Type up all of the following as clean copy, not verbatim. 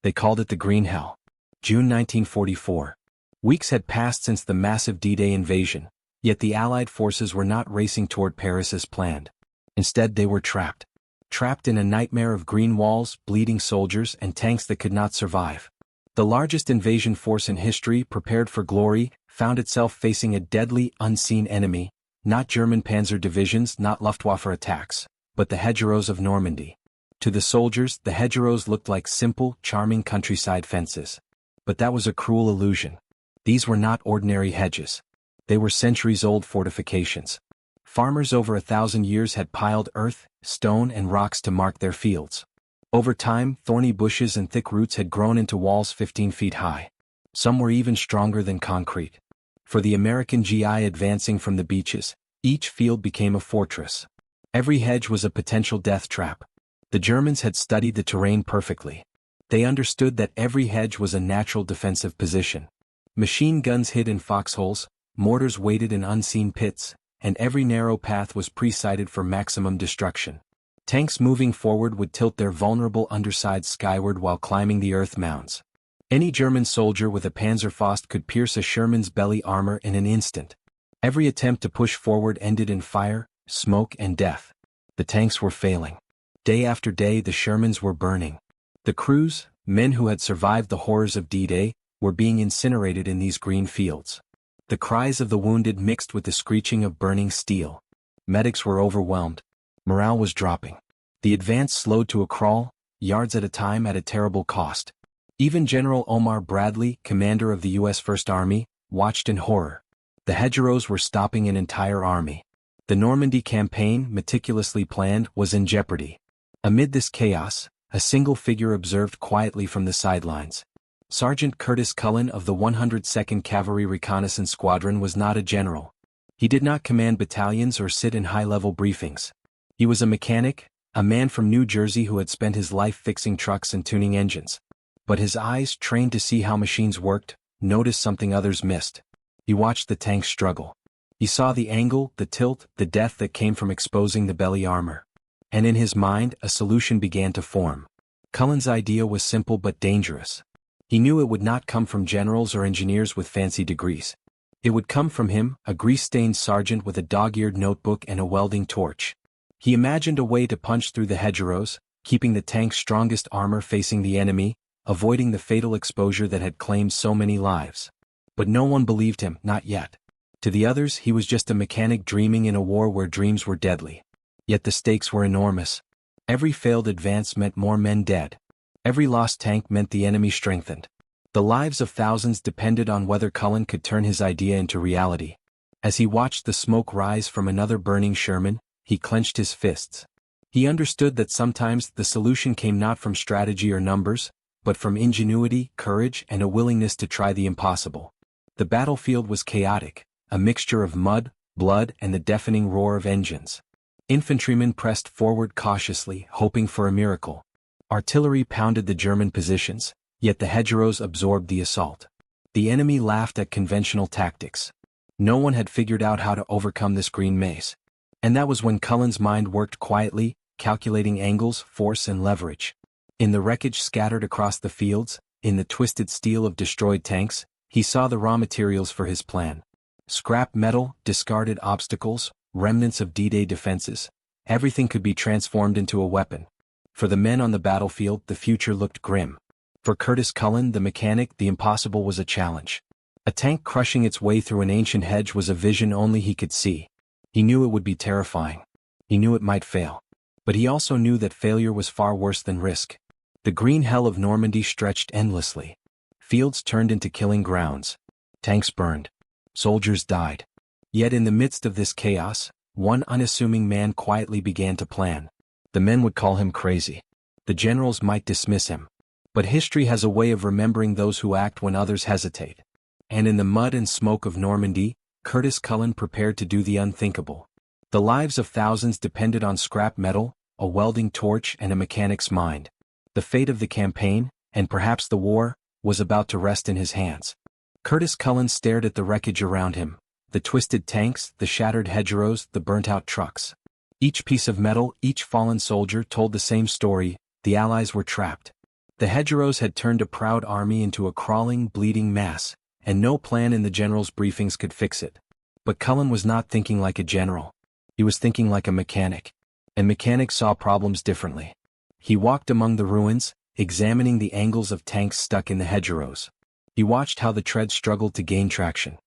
They called it the Green Hell. June 1944. Weeks had passed since the massive D-Day invasion, yet the Allied forces were not racing toward Paris as planned. Instead, they were trapped. Trapped in a nightmare of green walls, bleeding soldiers, and tanks that could not survive. The largest invasion force in history, prepared for glory, found itself facing a deadly, unseen enemy, not German panzer divisions, not Luftwaffe attacks, but the hedgerows of Normandy. To the soldiers, the hedgerows looked like simple, charming countryside fences. But that was a cruel illusion. These were not ordinary hedges. They were centuries-old fortifications. Farmers over 1,000 years had piled earth, stone, and rocks to mark their fields. Over time, thorny bushes and thick roots had grown into walls 15 feet high. Some were even stronger than concrete. For the American GI advancing from the beaches, each field became a fortress. Every hedge was a potential death trap. The Germans had studied the terrain perfectly. They understood that every hedge was a natural defensive position. Machine guns hid in foxholes, mortars waited in unseen pits, and every narrow path was pre-sighted for maximum destruction. Tanks moving forward would tilt their vulnerable undersides skyward while climbing the earth mounds. Any German soldier with a Panzerfaust could pierce a Sherman's belly armor in an instant. Every attempt to push forward ended in fire, smoke, and death. The tanks were failing. Day after day, the Shermans were burning. The crews, men who had survived the horrors of D-Day, were being incinerated in these green fields. The cries of the wounded mixed with the screeching of burning steel. Medics were overwhelmed. Morale was dropping. The advance slowed to a crawl, yards at a time at a terrible cost. Even General Omar Bradley, commander of the U.S. First Army, watched in horror. The hedgerows were stopping an entire army. The Normandy campaign, meticulously planned, was in jeopardy. Amid this chaos, a single figure observed quietly from the sidelines. Sergeant Curtis Cullen of the 102nd Cavalry Reconnaissance Squadron was not a general. He did not command battalions or sit in high-level briefings. He was a mechanic, a man from New Jersey who had spent his life fixing trucks and tuning engines. But his eyes, trained to see how machines worked, noticed something others missed. He watched the tanks struggle. He saw the angle, the tilt, the death that came from exposing the belly armor. And in his mind, a solution began to form. Cullen's idea was simple but dangerous. He knew it would not come from generals or engineers with fancy degrees. It would come from him, a grease-stained sergeant with a dog-eared notebook and a welding torch. He imagined a way to punch through the hedgerows, keeping the tank's strongest armor facing the enemy, avoiding the fatal exposure that had claimed so many lives. But no one believed him, not yet. To the others, he was just a mechanic dreaming in a war where dreams were deadly. Yet the stakes were enormous. Every failed advance meant more men dead. Every lost tank meant the enemy strengthened. The lives of thousands depended on whether Cullen could turn his idea into reality. As he watched the smoke rise from another burning Sherman, he clenched his fists. He understood that sometimes the solution came not from strategy or numbers, but from ingenuity, courage, and a willingness to try the impossible. The battlefield was chaotic, a mixture of mud, blood, and the deafening roar of engines. Infantrymen pressed forward cautiously, hoping for a miracle. Artillery pounded the German positions, yet the hedgerows absorbed the assault. The enemy laughed at conventional tactics. No one had figured out how to overcome this green maze. And that was when Cullen's mind worked quietly, calculating angles, force, and leverage. In the wreckage scattered across the fields, in the twisted steel of destroyed tanks, he saw the raw materials for his plan. Scrap metal, discarded obstacles, remnants of D-Day defenses. Everything could be transformed into a weapon. For the men on the battlefield, the future looked grim. For Curtis Cullen, the mechanic, the impossible was a challenge. A tank crushing its way through an ancient hedge was a vision only he could see. He knew it would be terrifying. He knew it might fail. But he also knew that failure was far worse than risk. The green hell of Normandy stretched endlessly. Fields turned into killing grounds. Tanks burned. Soldiers died. Yet in the midst of this chaos, one unassuming man quietly began to plan. The men would call him crazy. The generals might dismiss him. But history has a way of remembering those who act when others hesitate. And in the mud and smoke of Normandy, Curtis Cullen prepared to do the unthinkable. The lives of thousands depended on scrap metal, a welding torch, and a mechanic's mind. The fate of the campaign, and perhaps the war, was about to rest in his hands. Curtis Cullen stared at the wreckage around him, the twisted tanks, the shattered hedgerows, the burnt-out trucks. Each piece of metal, each fallen soldier told the same story: the Allies were trapped. The hedgerows had turned a proud army into a crawling, bleeding mass, and no plan in the general's briefings could fix it. But Cullen was not thinking like a general. He was thinking like a mechanic. And mechanics saw problems differently. He walked among the ruins, examining the angles of tanks stuck in the hedgerows. He watched how the treads struggled to gain traction.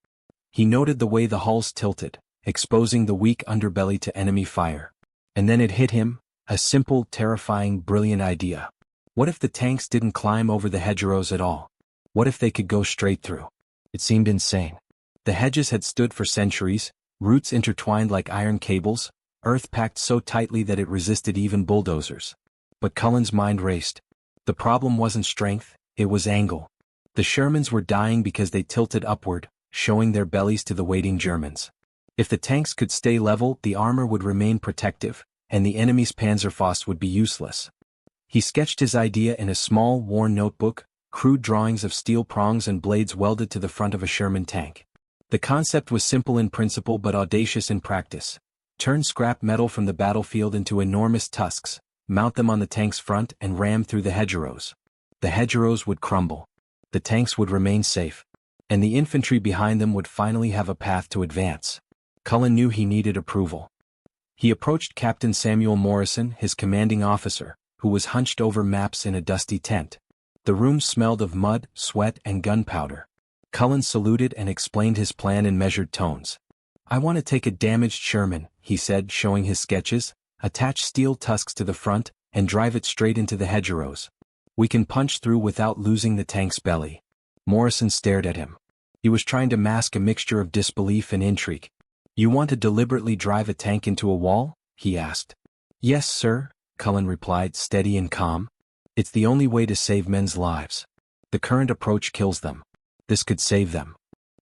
He noted the way the hulls tilted, exposing the weak underbelly to enemy fire. And then it hit him, a simple, terrifying, brilliant idea. What if the tanks didn't climb over the hedgerows at all? What if they could go straight through? It seemed insane. The hedges had stood for centuries, roots intertwined like iron cables, earth packed so tightly that it resisted even bulldozers. But Cullen's mind raced. The problem wasn't strength, it was angle. The Shermans were dying because they tilted upward, showing their bellies to the waiting Germans. If the tanks could stay level, the armor would remain protective, and the enemy's Panzerfaust would be useless. He sketched his idea in a small, worn notebook, crude drawings of steel prongs and blades welded to the front of a Sherman tank. The concept was simple in principle but audacious in practice. Turn scrap metal from the battlefield into enormous tusks, mount them on the tank's front and ram through the hedgerows. The hedgerows would crumble. The tanks would remain safe. And the infantry behind them would finally have a path to advance. Cullen knew he needed approval. He approached Captain Samuel Morrison, his commanding officer, who was hunched over maps in a dusty tent. The room smelled of mud, sweat, and gunpowder. Cullen saluted and explained his plan in measured tones. "I want to take a damaged Sherman," he said, showing his sketches, "attach steel tusks to the front, and drive it straight into the hedgerows. We can punch through without losing the tank's belly." Morrison stared at him. He was trying to mask a mixture of disbelief and intrigue. "You want to deliberately drive a tank into a wall?" he asked. "Yes, sir," Cullen replied, steady and calm. "It's the only way to save men's lives. The current approach kills them. This could save them."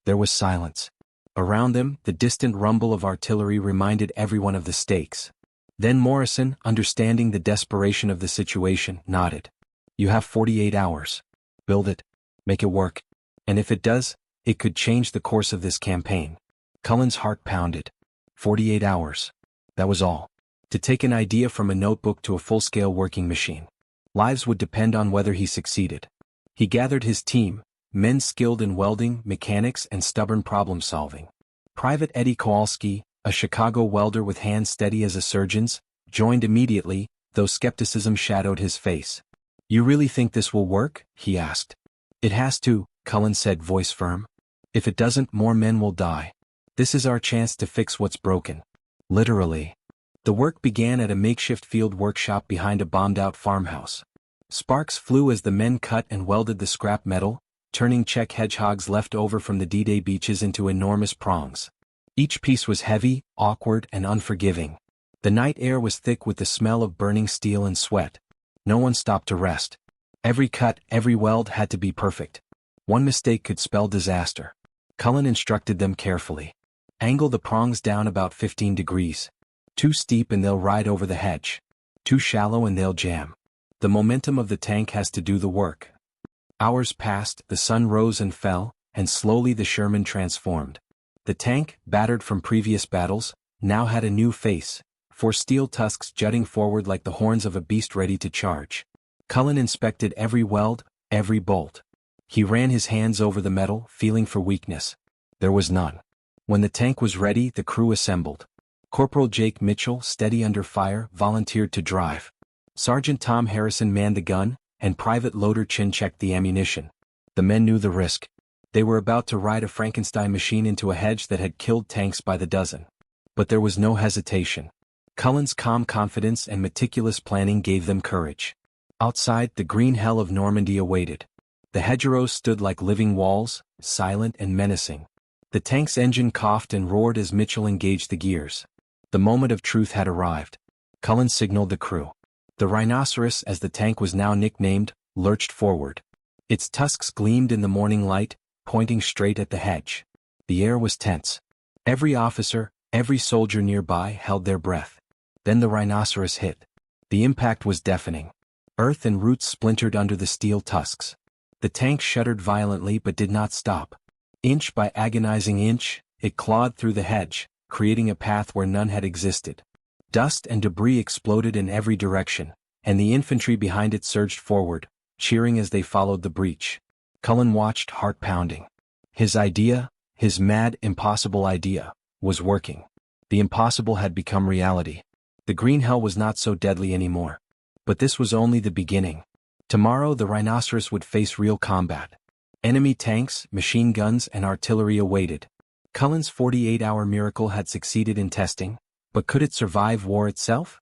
There was silence. Around them, the distant rumble of artillery reminded everyone of the stakes. Then Morrison, understanding the desperation of the situation, nodded. "You have 48 hours. Build it. Make it work. And if it does, it could change the course of this campaign." Cullen's heart pounded. 48 hours. That was all. To take an idea from a notebook to a full-scale working machine. Lives would depend on whether he succeeded. He gathered his team, men skilled in welding, mechanics, and stubborn problem-solving. Private Eddie Kowalski, a Chicago welder with hands steady as a surgeon's, joined immediately, though skepticism shadowed his face. "You really think this will work?" he asked. "It has to," Cullen said, voice firm. "If it doesn't, more men will die. This is our chance to fix what's broken." Literally. The work began at a makeshift field workshop behind a bombed-out farmhouse. Sparks flew as the men cut and welded the scrap metal, turning Czech hedgehogs left over from the D-Day beaches into enormous prongs. Each piece was heavy, awkward, and unforgiving. The night air was thick with the smell of burning steel and sweat. No one stopped to rest. Every cut, every weld had to be perfect. One mistake could spell disaster. Cullen instructed them carefully. Angle the prongs down about 15 degrees. Too steep and they'll ride over the hedge. Too shallow and they'll jam. The momentum of the tank has to do the work. Hours passed, the sun rose and fell, and slowly the Sherman transformed. The tank, battered from previous battles, now had a new face, 4 steel tusks jutting forward like the horns of a beast ready to charge. Cullen inspected every weld, every bolt. He ran his hands over the metal, feeling for weakness. There was none. When the tank was ready, the crew assembled. Corporal Jake Mitchell, steady under fire, volunteered to drive. Sergeant Tom Harrison manned the gun, and Private Loader Chin checked the ammunition. The men knew the risk. They were about to ride a Frankenstein machine into a hedge that had killed tanks by the dozen. But there was no hesitation. Cullen's calm confidence and meticulous planning gave them courage. Outside, the green hell of Normandy awaited. The hedgerows stood like living walls, silent and menacing. The tank's engine coughed and roared as Mitchell engaged the gears. The moment of truth had arrived. Cullen signaled the crew. The Rhinoceros, as the tank was now nicknamed, lurched forward. Its tusks gleamed in the morning light, pointing straight at the hedge. The air was tense. Every officer, every soldier nearby held their breath. Then the Rhinoceros hit. The impact was deafening. Earth and roots splintered under the steel tusks. The tank shuddered violently but did not stop. Inch by agonizing inch, it clawed through the hedge, creating a path where none had existed. Dust and debris exploded in every direction, and the infantry behind it surged forward, cheering as they followed the breach. Cullen watched, heart pounding. His idea, his mad, impossible idea, was working. The impossible had become reality. The green hell was not so deadly anymore. But this was only the beginning. Tomorrow the rhinoceros would face real combat. Enemy tanks, machine guns, and artillery awaited. Cullen's 48-hour miracle had succeeded in testing, but could it survive war itself?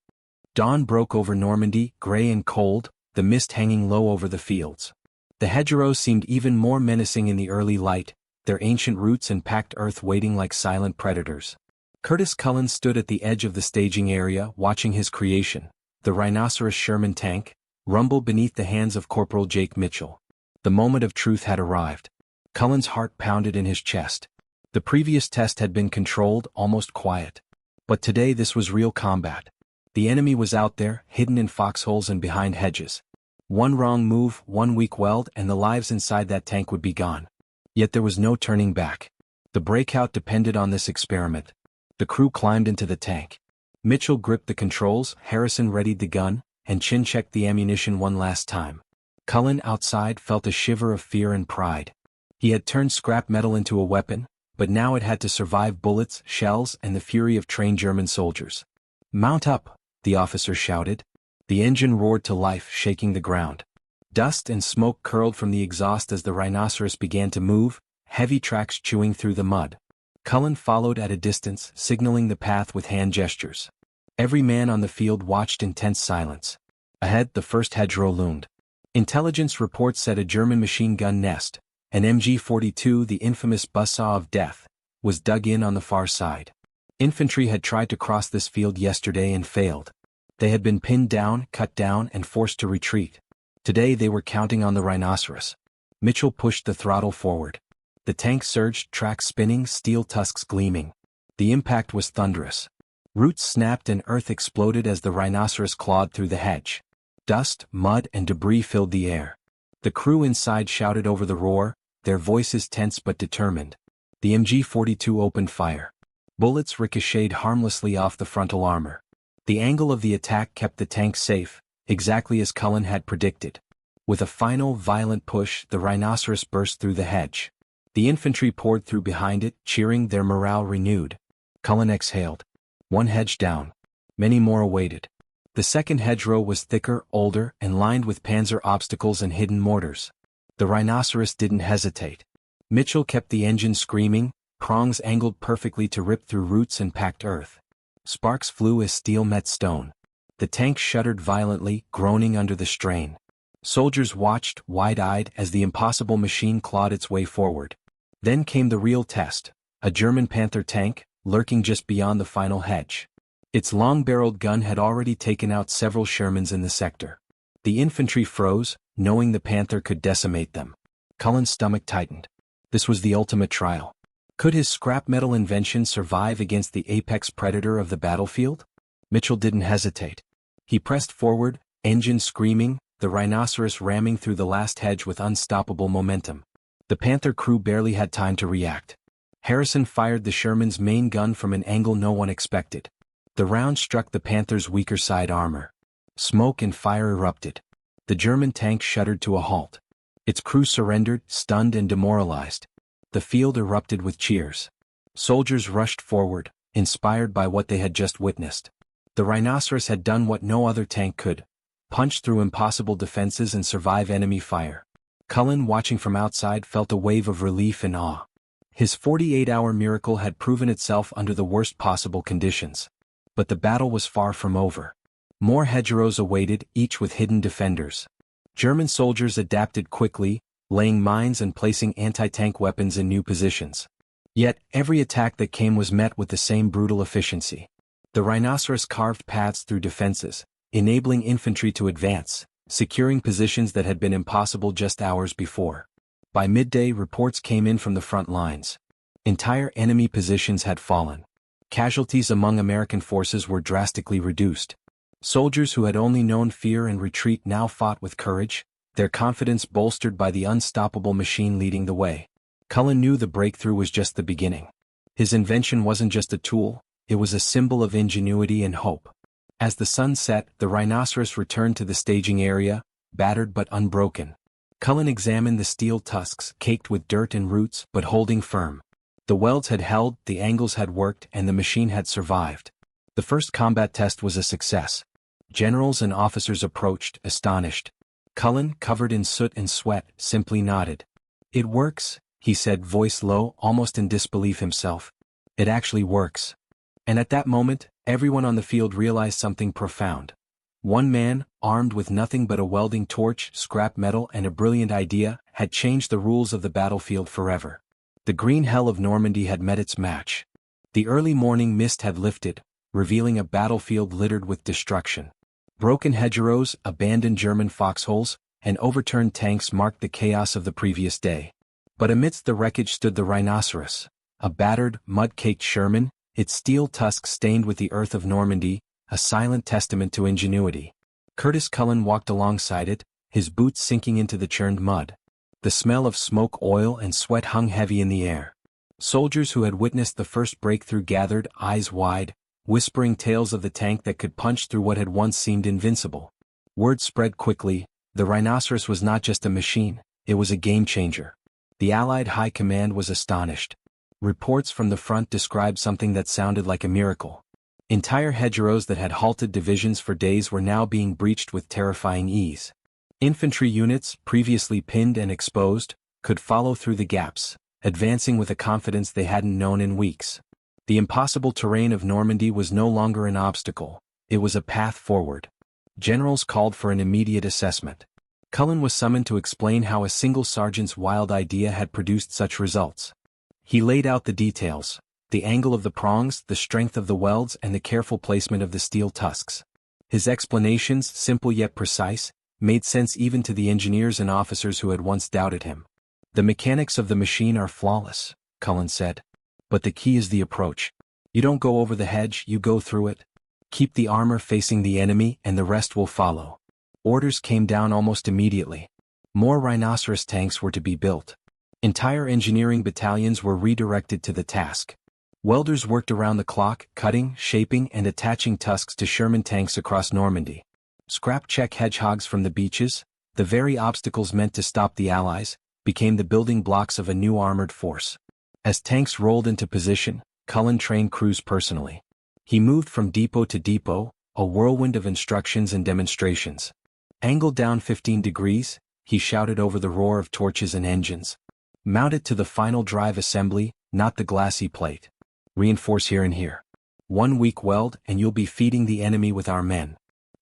Dawn broke over Normandy, gray and cold, the mist hanging low over the fields. The hedgerows seemed even more menacing in the early light, their ancient roots and packed earth waiting like silent predators. Curtis Cullen stood at the edge of the staging area watching his creation, the rhinoceros Sherman tank, rumble beneath the hands of Corporal Jake Mitchell. The moment of truth had arrived. Cullen's heart pounded in his chest. The previous test had been controlled, almost quiet. But today this was real combat. The enemy was out there, hidden in foxholes and behind hedges. One wrong move, one weak weld, and the lives inside that tank would be gone. Yet there was no turning back. The breakout depended on this experiment. The crew climbed into the tank. Mitchell gripped the controls, Harrison readied the gun, and Chin checked the ammunition one last time. Cullen, outside, felt a shiver of fear and pride. He had turned scrap metal into a weapon, but now it had to survive bullets, shells, and the fury of trained German soldiers. "Mount up," the officer shouted. The engine roared to life, shaking the ground. Dust and smoke curled from the exhaust as the rhinoceros began to move, heavy tracks chewing through the mud. Cullen followed at a distance, signaling the path with hand gestures. Every man on the field watched in tense silence. Ahead, the first hedgerow loomed. Intelligence reports said a German machine gun nest, an MG-42, the infamous buzzsaw of death, was dug in on the far side. Infantry had tried to cross this field yesterday and failed. They had been pinned down, cut down, and forced to retreat. Today they were counting on the rhinoceros. Mitchell pushed the throttle forward. The tank surged, tracks spinning, steel tusks gleaming. The impact was thunderous. Roots snapped and earth exploded as the rhinoceros clawed through the hedge. Dust, mud, and debris filled the air. The crew inside shouted over the roar, their voices tense but determined. The MG-42 opened fire. Bullets ricocheted harmlessly off the frontal armor. The angle of the attack kept the tank safe, exactly as Cullen had predicted. With a final, violent push, the rhinoceros burst through the hedge. The infantry poured through behind it, cheering, their morale renewed. Cullen exhaled. One hedge down. Many more awaited. The second hedgerow was thicker, older, and lined with panzer obstacles and hidden mortars. The rhinoceros didn't hesitate. Mitchell kept the engine screaming, prongs angled perfectly to rip through roots and packed earth. Sparks flew as steel met stone. The tank shuddered violently, groaning under the strain. Soldiers watched, wide-eyed, as the impossible machine clawed its way forward. Then came the real test, a German Panther tank, lurking just beyond the final hedge. Its long-barreled gun had already taken out several Shermans in the sector. The infantry froze, knowing the Panther could decimate them. Cullen's stomach tightened. This was the ultimate trial. Could his scrap metal invention survive against the apex predator of the battlefield? Mitchell didn't hesitate. He pressed forward, engine screaming, the rhinoceros ramming through the last hedge with unstoppable momentum. The Panther crew barely had time to react. Harrison fired the Sherman's main gun from an angle no one expected. The round struck the Panther's weaker side armor. Smoke and fire erupted. The German tank shuddered to a halt. Its crew surrendered, stunned and demoralized. The field erupted with cheers. Soldiers rushed forward, inspired by what they had just witnessed. The rhinoceros had done what no other tank could: punch through impossible defenses and survive enemy fire. Cullen, watching from outside, felt a wave of relief and awe. His 48-hour miracle had proven itself under the worst possible conditions. But the battle was far from over. More hedgerows awaited, each with hidden defenders. German soldiers adapted quickly, laying mines and placing anti-tank weapons in new positions. Yet, every attack that came was met with the same brutal efficiency. The rhinoceros carved paths through defenses, enabling infantry to advance, securing positions that had been impossible just hours before. By midday, reports came in from the front lines. Entire enemy positions had fallen. Casualties among American forces were drastically reduced. Soldiers who had only known fear and retreat now fought with courage, their confidence bolstered by the unstoppable machine leading the way. Cullen knew the breakthrough was just the beginning. His invention wasn't just a tool, it was a symbol of ingenuity and hope. As the sun set, the rhinoceros returned to the staging area, battered but unbroken. Cullen examined the steel tusks, caked with dirt and roots but holding firm. The welds had held, the angles had worked, and the machine had survived. The first combat test was a success. Generals and officers approached, astonished. Cullen, covered in soot and sweat, simply nodded. "It works," he said, voice low, almost in disbelief himself. "It actually works." And at that moment, everyone on the field realized something profound. One man, armed with nothing but a welding torch, scrap metal, and a brilliant idea, had changed the rules of the battlefield forever. The green hell of Normandy had met its match. The early morning mist had lifted, revealing a battlefield littered with destruction. Broken hedgerows, abandoned German foxholes, and overturned tanks marked the chaos of the previous day. But amidst the wreckage stood the Rhinoceros, a battered, mud-caked Sherman, its steel tusks stained with the earth of Normandy, a silent testament to ingenuity. Curtis Cullen walked alongside it, his boots sinking into the churned mud. The smell of smoke, oil, and sweat hung heavy in the air. Soldiers who had witnessed the first breakthrough gathered, eyes wide, whispering tales of the tank that could punch through what had once seemed invincible. Word spread quickly. The Rhinoceros was not just a machine, it was a game-changer. The Allied High Command was astonished. Reports from the front described something that sounded like a miracle. Entire hedgerows that had halted divisions for days were now being breached with terrifying ease. Infantry units, previously pinned and exposed, could follow through the gaps, advancing with a confidence they hadn't known in weeks. The impossible terrain of Normandy was no longer an obstacle, it was a path forward. Generals called for an immediate assessment. Cullen was summoned to explain how a single sergeant's wild idea had produced such results. He laid out the details: the angle of the prongs, the strength of the welds, and the careful placement of the steel tusks. His explanations, simple yet precise, made sense even to the engineers and officers who had once doubted him. "The mechanics of the machine are flawless," Cullen said. "But the key is the approach. You don't go over the hedge, you go through it. Keep the armor facing the enemy and the rest will follow." Orders came down almost immediately. More Rhinoceros tanks were to be built. Entire engineering battalions were redirected to the task. Welders worked around the clock, cutting, shaping, and attaching tusks to Sherman tanks across Normandy. Scrap-check hedgehogs from the beaches, the very obstacles meant to stop the Allies, became the building blocks of a new armored force. As tanks rolled into position, Cullen trained crews personally. He moved from depot to depot, a whirlwind of instructions and demonstrations. "Angle down 15 degrees, he shouted over the roar of torches and engines. "Mount it to the final drive assembly, not the glassy plate. Reinforce here and here. One weak weld and you'll be feeding the enemy with our men."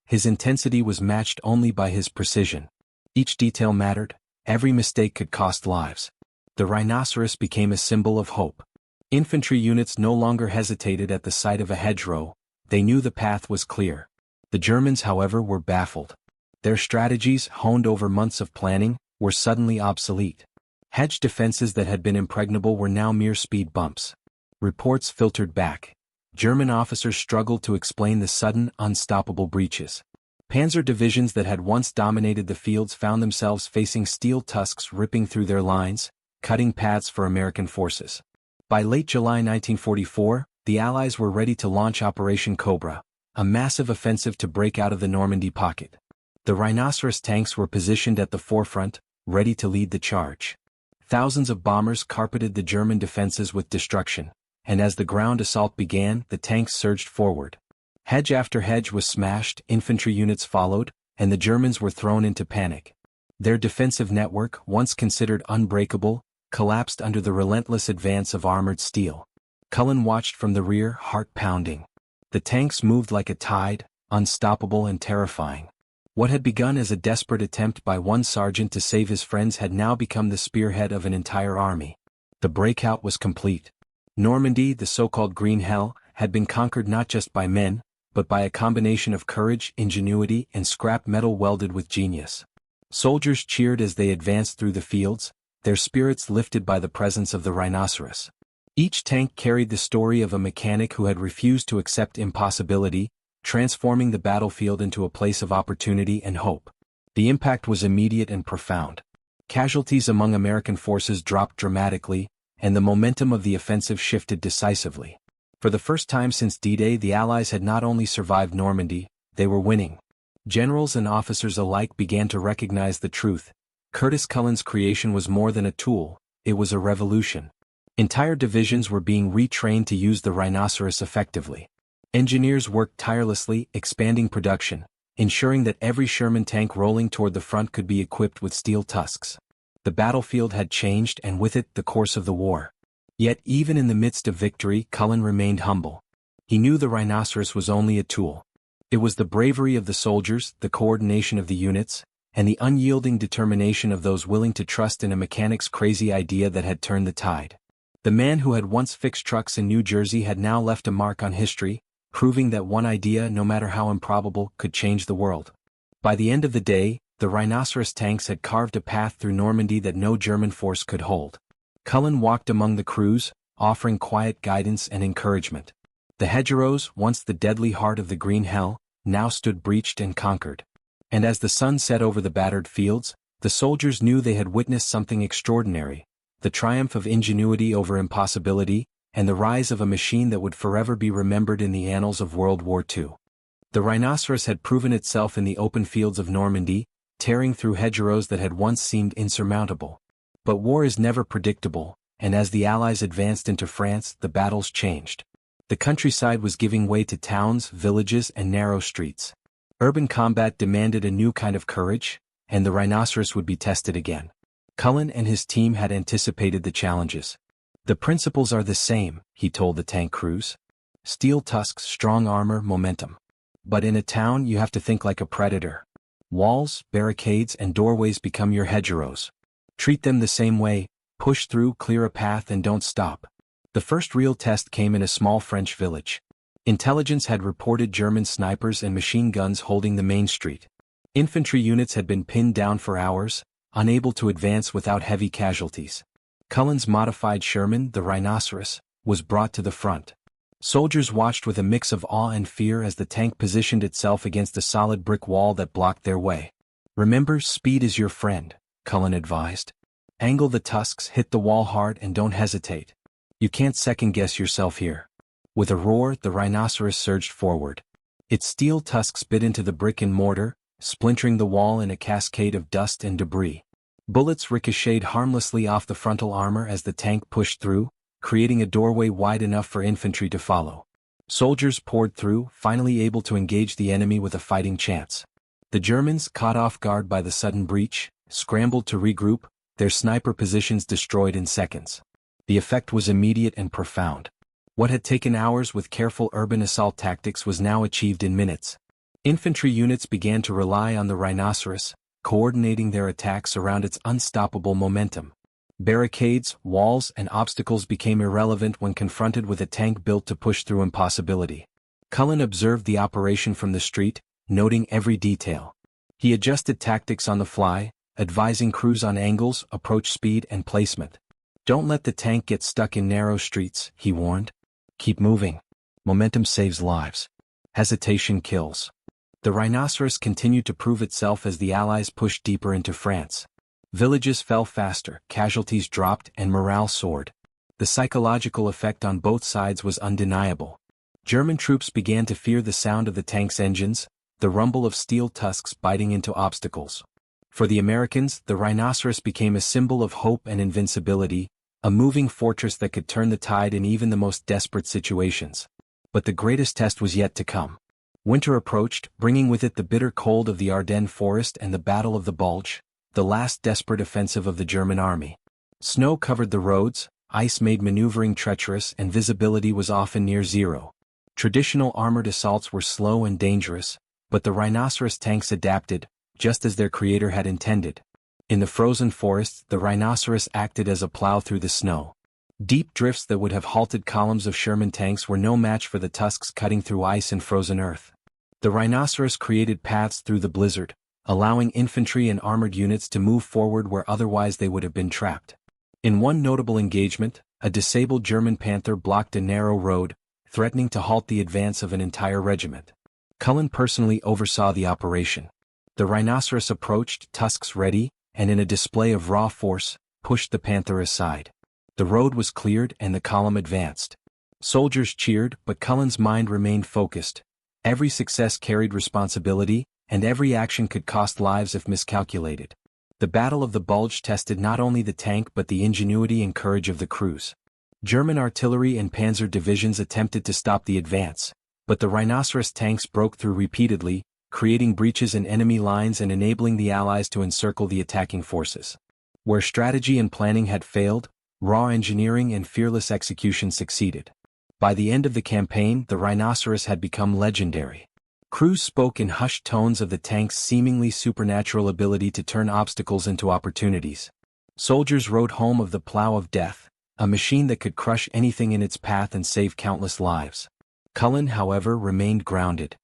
His intensity was matched only by his precision. Each detail mattered, every mistake could cost lives. The Rhinoceros became a symbol of hope. Infantry units no longer hesitated at the sight of a hedgerow, they knew the path was clear. The Germans, however, were baffled. Their strategies, honed over months of planning, were suddenly obsolete. Hedge defenses that had been impregnable were now mere speed bumps. Reports filtered back. German officers struggled to explain the sudden, unstoppable breaches. Panzer divisions that had once dominated the fields found themselves facing steel tusks ripping through their lines, cutting paths for American forces. By late July 1944, the Allies were ready to launch Operation Cobra, a massive offensive to break out of the Normandy pocket. The Rhinoceros tanks were positioned at the forefront, ready to lead the charge. Thousands of bombers carpeted the German defenses with destruction, and as the ground assault began, the tanks surged forward. Hedge after hedge was smashed, infantry units followed, and the Germans were thrown into panic. Their defensive network, once considered unbreakable, collapsed under the relentless advance of armored steel. Cullen watched from the rear, heart pounding. The tanks moved like a tide, unstoppable and terrifying. What had begun as a desperate attempt by one sergeant to save his friends had now become the spearhead of an entire army. The breakout was complete. Normandy, the so-called Green Hell, had been conquered not just by men, but by a combination of courage, ingenuity, and scrap metal welded with genius. Soldiers cheered as they advanced through the fields, their spirits lifted by the presence of the Rhinoceros. Each tank carried the story of a mechanic who had refused to accept impossibility, transforming the battlefield into a place of opportunity and hope. The impact was immediate and profound. Casualties among American forces dropped dramatically, and the momentum of the offensive shifted decisively. For the first time since D-Day, the Allies had not only survived Normandy, they were winning. Generals and officers alike began to recognize the truth. Curtis Cullen's creation was more than a tool, it was a revolution. Entire divisions were being retrained to use the rhinoceros effectively. Engineers worked tirelessly, expanding production, ensuring that every Sherman tank rolling toward the front could be equipped with steel tusks. The battlefield had changed and with it the course of the war. Yet even in the midst of victory, Cullen remained humble. He knew the rhinoceros was only a tool. It was the bravery of the soldiers, the coordination of the units, and the unyielding determination of those willing to trust in a mechanic's crazy idea that had turned the tide. The man who had once fixed trucks in New Jersey had now left a mark on history, proving that one idea, no matter how improbable, could change the world. By the end of the day, the rhinoceros tanks had carved a path through Normandy that no German force could hold. Cullen walked among the crews, offering quiet guidance and encouragement. The hedgerows, once the deadly heart of the Green Hell, now stood breached and conquered. And as the sun set over the battered fields, the soldiers knew they had witnessed something extraordinary, the triumph of ingenuity over impossibility, and the rise of a machine that would forever be remembered in the annals of World War II. The rhinoceros had proven itself in the open fields of Normandy, tearing through hedgerows that had once seemed insurmountable. But war is never predictable, and as the Allies advanced into France, the battles changed. The countryside was giving way to towns, villages, and narrow streets. Urban combat demanded a new kind of courage, and the rhinoceros would be tested again. Cullen and his team had anticipated the challenges. The principles are the same, he told the tank crews. Steel tusks, strong armor, momentum. But in a town you have to think like a predator. Walls, barricades, and doorways become your hedgerows. Treat them the same way, push through, clear a path, and don't stop. The first real test came in a small French village. Intelligence had reported German snipers and machine guns holding the main street. Infantry units had been pinned down for hours, unable to advance without heavy casualties. Cullen's modified Sherman, the Rhinoceros, was brought to the front. Soldiers watched with a mix of awe and fear as the tank positioned itself against a solid brick wall that blocked their way. Remember, speed is your friend, Cullen advised. Angle the tusks, hit the wall hard, and don't hesitate. You can't second-guess yourself here. With a roar, the rhinoceros surged forward. Its steel tusks bit into the brick and mortar, splintering the wall in a cascade of dust and debris. Bullets ricocheted harmlessly off the frontal armor as the tank pushed through, creating a doorway wide enough for infantry to follow. Soldiers poured through, finally able to engage the enemy with a fighting chance. The Germans, caught off guard by the sudden breach, scrambled to regroup, their sniper positions destroyed in seconds. The effect was immediate and profound. What had taken hours with careful urban assault tactics was now achieved in minutes. Infantry units began to rely on the rhinoceros, coordinating their attacks around its unstoppable momentum. Barricades, walls, and obstacles became irrelevant when confronted with a tank built to push through impossibility. Cullen observed the operation from the street, noting every detail. He adjusted tactics on the fly, advising crews on angles, approach speed, and placement. Don't let the tank get stuck in narrow streets, he warned. Keep moving. Momentum saves lives. Hesitation kills. The rhinoceros continued to prove itself as the Allies pushed deeper into France. Villages fell faster, casualties dropped, and morale soared. The psychological effect on both sides was undeniable. German troops began to fear the sound of the tank's engines, the rumble of steel tusks biting into obstacles. For the Americans, the rhinoceros became a symbol of hope and invincibility, a moving fortress that could turn the tide in even the most desperate situations. But the greatest test was yet to come. Winter approached, bringing with it the bitter cold of the Ardennes forest and the Battle of the Bulge, the last desperate offensive of the German army. Snow covered the roads, ice made maneuvering treacherous, and visibility was often near zero. Traditional armored assaults were slow and dangerous, but the rhinoceros tanks adapted, just as their creator had intended. In the frozen forests, the rhinoceros acted as a plow through the snow. Deep drifts that would have halted columns of Sherman tanks were no match for the tusks cutting through ice and frozen earth. The rhinoceros created paths through the blizzard, allowing infantry and armored units to move forward where otherwise they would have been trapped. In one notable engagement, a disabled German Panther blocked a narrow road, threatening to halt the advance of an entire regiment. Cullen personally oversaw the operation. The rhinoceros approached, tusks ready, and in a display of raw force, pushed the Panther aside. The road was cleared and the column advanced. Soldiers cheered, but Cullen's mind remained focused. Every success carried responsibility, and every action could cost lives if miscalculated. The Battle of the Bulge tested not only the tank but the ingenuity and courage of the crews. German artillery and panzer divisions attempted to stop the advance, but the rhinoceros tanks broke through repeatedly, creating breaches in enemy lines and enabling the Allies to encircle the attacking forces. Where strategy and planning had failed, raw engineering and fearless execution succeeded. By the end of the campaign, the rhinoceros had become legendary. Crews spoke in hushed tones of the tank's seemingly supernatural ability to turn obstacles into opportunities. Soldiers wrote home of the plow of death, a machine that could crush anything in its path and save countless lives. Cullen, however, remained grounded.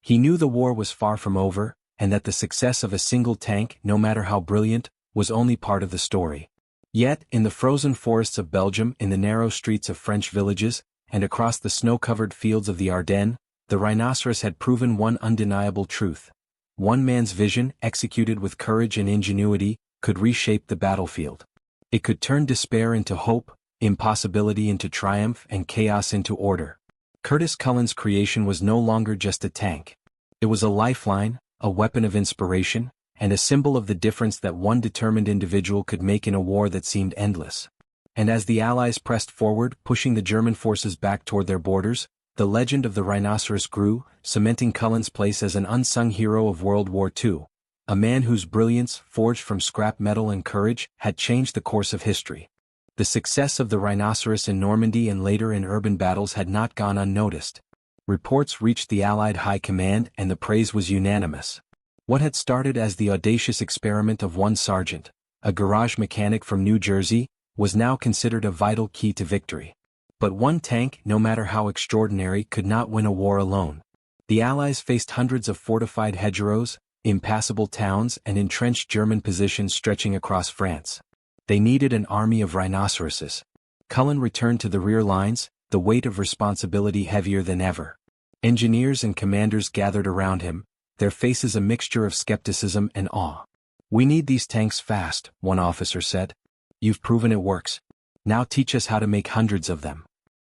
He knew the war was far from over, and that the success of a single tank, no matter how brilliant, was only part of the story. Yet, in the frozen forests of Belgium, in the narrow streets of French villages, and across the snow-covered fields of the Ardennes, the rhinoceros had proven one undeniable truth. One man's vision, executed with courage and ingenuity, could reshape the battlefield. It could turn despair into hope, impossibility into triumph, and chaos into order. Curtis Cullen's creation was no longer just a tank. It was a lifeline, a weapon of inspiration, and a symbol of the difference that one determined individual could make in a war that seemed endless. And as the Allies pressed forward, pushing the German forces back toward their borders, the legend of the rhinoceros grew, cementing Cullen's place as an unsung hero of World War II, a man whose brilliance, forged from scrap metal and courage, had changed the course of history. The success of the rhinoceros in Normandy and later in urban battles had not gone unnoticed. Reports reached the Allied High Command and the praise was unanimous. What had started as the audacious experiment of one sergeant, a garage mechanic from New Jersey, was now considered a vital key to victory. But one tank, no matter how extraordinary, could not win a war alone. The Allies faced hundreds of fortified hedgerows, impassable towns, and entrenched German positions stretching across France. They needed an army of rhinoceroses. Cullen returned to the rear lines, the weight of responsibility heavier than ever. Engineers and commanders gathered around him, their faces a mixture of skepticism and awe. "We need these tanks fast," one officer said. "You've proven it works. Now teach us how to make hundreds of them."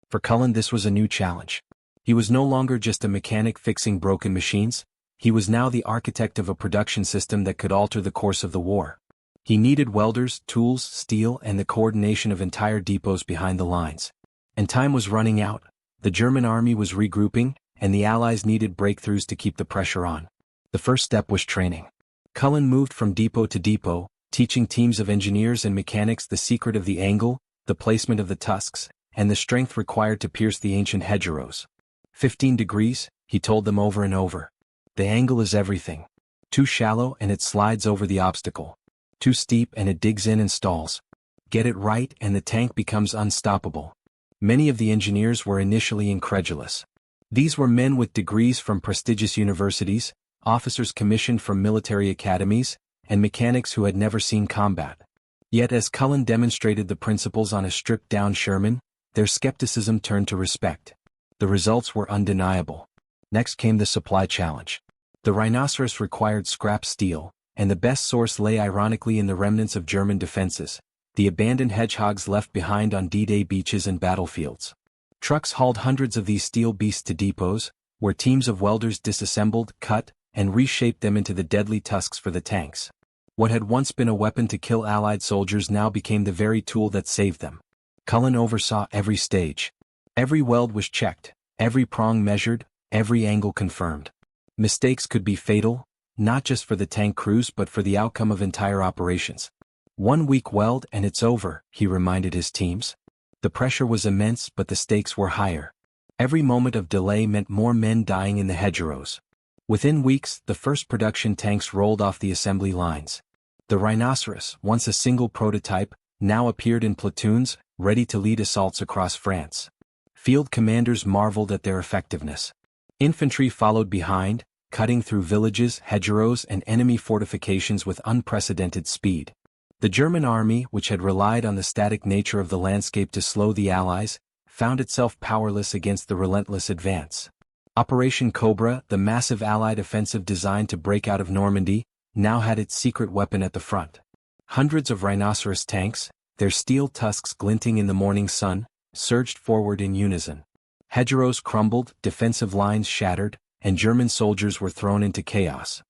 For Cullen, this was a new challenge. He was no longer just a mechanic fixing broken machines, he was now the architect of a production system that could alter the course of the war. He needed welders, tools, steel, and the coordination of entire depots behind the lines. And time was running out, the German army was regrouping, and the Allies needed breakthroughs to keep the pressure on. The first step was training. Cullen moved from depot to depot, teaching teams of engineers and mechanics the secret of the angle, the placement of the tusks, and the strength required to pierce the ancient hedgerows. 15 degrees, he told them over and over. The angle is everything. Too shallow and it slides over the obstacle. Too steep and it digs in and stalls. Get it right and the tank becomes unstoppable. Many of the engineers were initially incredulous. These were men with degrees from prestigious universities, officers commissioned from military academies, and mechanics who had never seen combat. Yet as Cullen demonstrated the principles on a stripped-down Sherman, their skepticism turned to respect. The results were undeniable. Next came the supply challenge. The rhinoceros required scrap steel, and the best source lay ironically in the remnants of German defenses, the abandoned hedgehogs left behind on D-Day beaches and battlefields. Trucks hauled hundreds of these steel beasts to depots, where teams of welders disassembled, cut, and reshaped them into the deadly tusks for the tanks. What had once been a weapon to kill Allied soldiers now became the very tool that saved them. Cullen oversaw every stage. Every weld was checked, every prong measured, every angle confirmed. Mistakes could be fatal, not just for the tank crews but for the outcome of entire operations. "One weak weld and it's over," he reminded his teams. The pressure was immense but the stakes were higher. Every moment of delay meant more men dying in the hedgerows. Within weeks, the first production tanks rolled off the assembly lines. The rhinoceros, once a single prototype, now appeared in platoons, ready to lead assaults across France. Field commanders marveled at their effectiveness. Infantry followed behind, cutting through villages, hedgerows, and enemy fortifications with unprecedented speed. The German army, which had relied on the static nature of the landscape to slow the Allies, found itself powerless against the relentless advance. Operation Cobra, the massive Allied offensive designed to break out of Normandy, now had its secret weapon at the front. Hundreds of rhinoceros tanks, their steel tusks glinting in the morning sun, surged forward in unison. Hedgerows crumbled, defensive lines shattered, and German soldiers were thrown into chaos.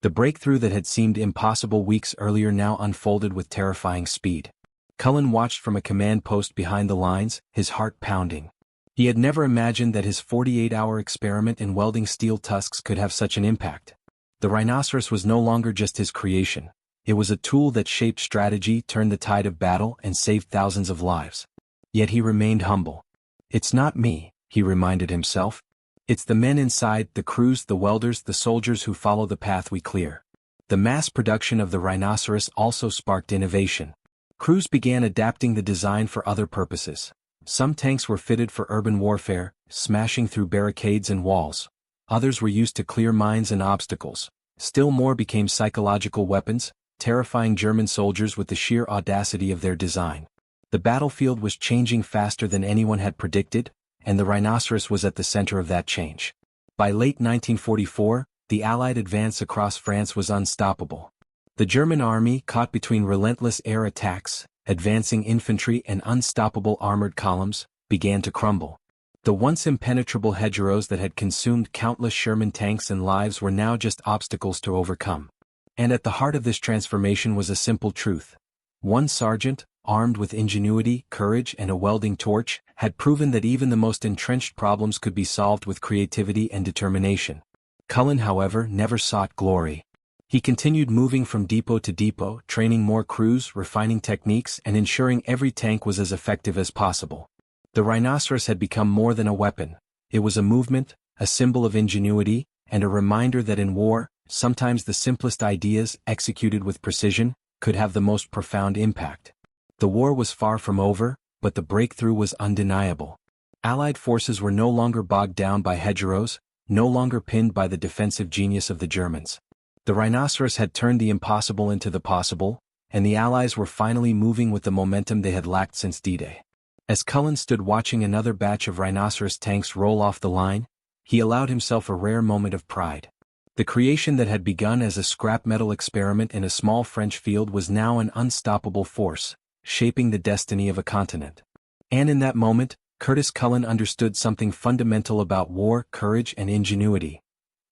The breakthrough that had seemed impossible weeks earlier now unfolded with terrifying speed. Cullen watched from a command post behind the lines, his heart pounding. He had never imagined that his 48-hour experiment in welding steel tusks could have such an impact. The rhinoceros was no longer just his creation. It was a tool that shaped strategy, turned the tide of battle, and saved thousands of lives. Yet he remained humble. "It's not me," he reminded himself. "It's the men inside, the crews, the welders, the soldiers who follow the path we clear." The mass production of the rhinoceros also sparked innovation. Crews began adapting the design for other purposes. Some tanks were fitted for urban warfare, smashing through barricades and walls. Others were used to clear mines and obstacles. Still more became psychological weapons, terrifying German soldiers with the sheer audacity of their design. The battlefield was changing faster than anyone had predicted, and the rhinoceros was at the center of that change. By late 1944, the Allied advance across France was unstoppable. The German army, caught between relentless air attacks, advancing infantry and unstoppable armored columns, began to crumble. The once impenetrable hedgerows that had consumed countless Sherman tanks and lives were now just obstacles to overcome. And at the heart of this transformation was a simple truth. One sergeant, armed with ingenuity, courage, and a welding torch, had proven that even the most entrenched problems could be solved with creativity and determination. Cullen, however, never sought glory. He continued moving from depot to depot, training more crews, refining techniques, and ensuring every tank was as effective as possible. The rhinoceros had become more than a weapon. It was a movement, a symbol of ingenuity, and a reminder that in war, sometimes the simplest ideas, executed with precision, could have the most profound impact. The war was far from over, but the breakthrough was undeniable. Allied forces were no longer bogged down by hedgerows, no longer pinned by the defensive genius of the Germans. The rhinoceros had turned the impossible into the possible, and the Allies were finally moving with the momentum they had lacked since D-Day. As Cullen stood watching another batch of rhinoceros tanks roll off the line, he allowed himself a rare moment of pride. The creation that had begun as a scrap metal experiment in a small French field was now an unstoppable force, shaping the destiny of a continent. And in that moment, Curtis Cullen understood something fundamental about war, courage, and ingenuity.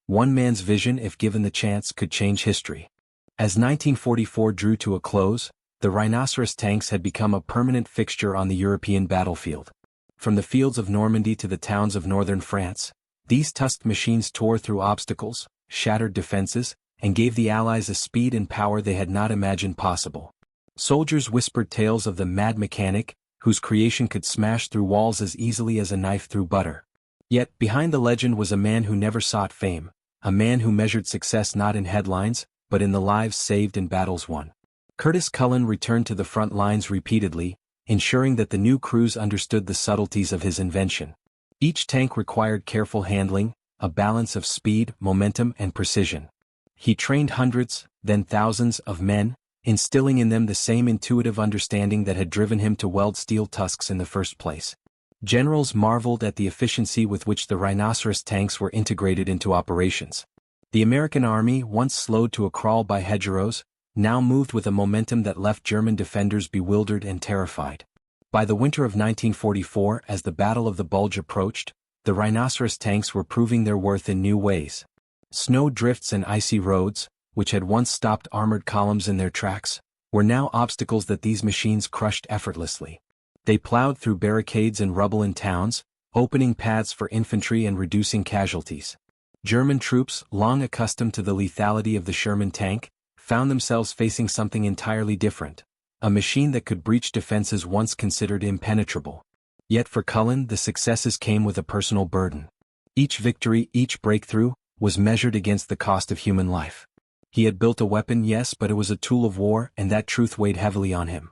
One man's vision, if given the chance, could change history. As 1944 drew to a close, the rhinoceros tanks had become a permanent fixture on the European battlefield. From the fields of Normandy to the towns of northern France, these tusked machines tore through obstacles, shattered defenses, and gave the Allies a speed and power they had not imagined possible. Soldiers whispered tales of the mad mechanic, whose creation could smash through walls as easily as a knife through butter. Yet, behind the legend was a man who never sought fame, a man who measured success not in headlines, but in the lives saved and battles won. Curtis Cullen returned to the front lines repeatedly, ensuring that the new crews understood the subtleties of his invention. Each tank required careful handling, a balance of speed, momentum, and precision. He trained hundreds, then thousands, of men, instilling in them the same intuitive understanding that had driven him to weld steel tusks in the first place. Generals marveled at the efficiency with which the rhinoceros tanks were integrated into operations. The American army, once slowed to a crawl by hedgerows, now moved with a momentum that left German defenders bewildered and terrified. By the winter of 1944, as the Battle of the Bulge approached, the rhinoceros tanks were proving their worth in new ways. Snow drifts and icy roads, which had once stopped armored columns in their tracks, were now obstacles that these machines crushed effortlessly. They plowed through barricades and rubble in towns, opening paths for infantry and reducing casualties. German troops, long accustomed to the lethality of the Sherman tank, found themselves facing something entirely different, a machine that could breach defenses once considered impenetrable. Yet for Cullen, the successes came with a personal burden. Each victory, each breakthrough, was measured against the cost of human life. He had built a weapon, yes, but it was a tool of war, and that truth weighed heavily on him.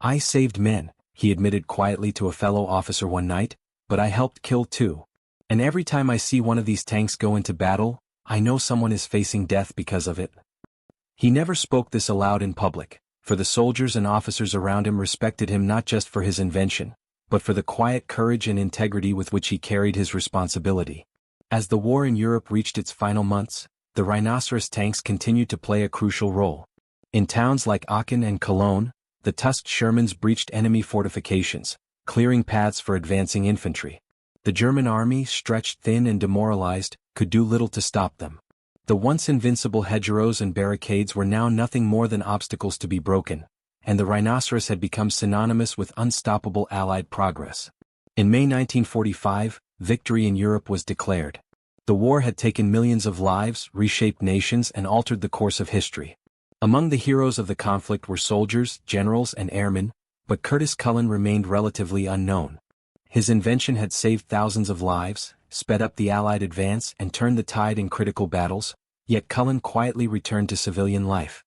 "I saved men," he admitted quietly to a fellow officer one night, "but I helped kill too. And every time I see one of these tanks go into battle, I know someone is facing death because of it." He never spoke this aloud in public, for the soldiers and officers around him respected him not just for his invention, but for the quiet courage and integrity with which he carried his responsibility. As the war in Europe reached its final months, the rhinoceros tanks continued to play a crucial role. In towns like Aachen and Cologne, the tusked Shermans breached enemy fortifications, clearing paths for advancing infantry. The German army, stretched thin and demoralized, could do little to stop them. The once invincible hedgerows and barricades were now nothing more than obstacles to be broken, and the rhinoceros had become synonymous with unstoppable Allied progress. In May 1945, victory in Europe was declared. The war had taken millions of lives, reshaped nations, and altered the course of history. Among the heroes of the conflict were soldiers, generals, and airmen, but Curtis Cullen remained relatively unknown. His invention had saved thousands of lives, sped up the Allied advance, and turned the tide in critical battles, yet Cullen quietly returned to civilian life.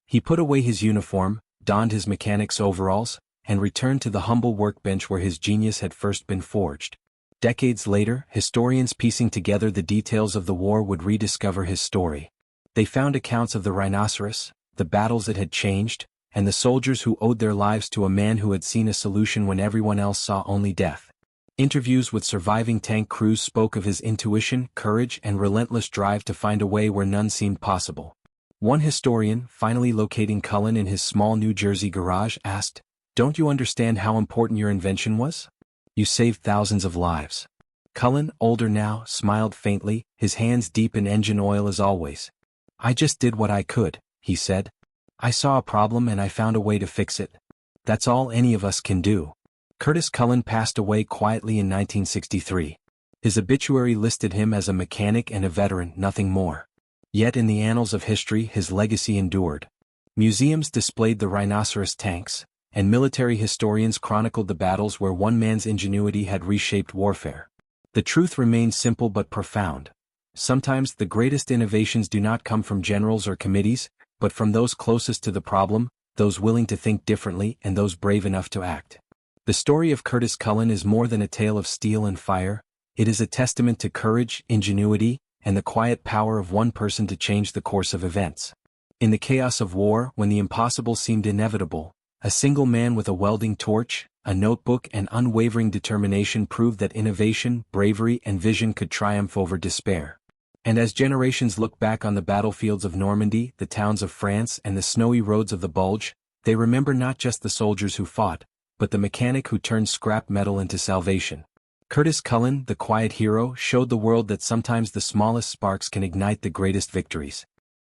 He put away his uniform, donned his mechanic's overalls, and returned to the humble workbench where his genius had first been forged. Decades later, historians piecing together the details of the war would rediscover his story. They found accounts of the rhinoceros, the battles it had changed, and the soldiers who owed their lives to a man who had seen a solution when everyone else saw only death. Interviews with surviving tank crews spoke of his intuition, courage, and relentless drive to find a way where none seemed possible. One historian, finally locating Cullen in his small New Jersey garage, asked, "Don't you understand how important your invention was? You saved thousands of lives." Cullen, older now, smiled faintly, his hands deep in engine oil as always. "I just did what I could," he said. "I saw a problem and I found a way to fix it. That's all any of us can do." Curtis Cullen passed away quietly in 1963. His obituary listed him as a mechanic and a veteran, nothing more. Yet in the annals of history his legacy endured. Museums displayed the rhinoceros tanks, and military historians chronicled the battles where one man's ingenuity had reshaped warfare. The truth remains simple but profound. Sometimes the greatest innovations do not come from generals or committees, but from those closest to the problem, those willing to think differently, and those brave enough to act. The story of Curtis Cullen is more than a tale of steel and fire. It is a testament to courage, ingenuity, and the quiet power of one person to change the course of events. In the chaos of war, when the impossible seemed inevitable, a single man with a welding torch, a notebook, and unwavering determination proved that innovation, bravery, and vision could triumph over despair. And as generations look back on the battlefields of Normandy, the towns of France, and the snowy roads of the Bulge, they remember not just the soldiers who fought, but the mechanic who turned scrap metal into salvation. Curtis Cullen, the quiet hero, showed the world that sometimes the smallest sparks can ignite the greatest victories.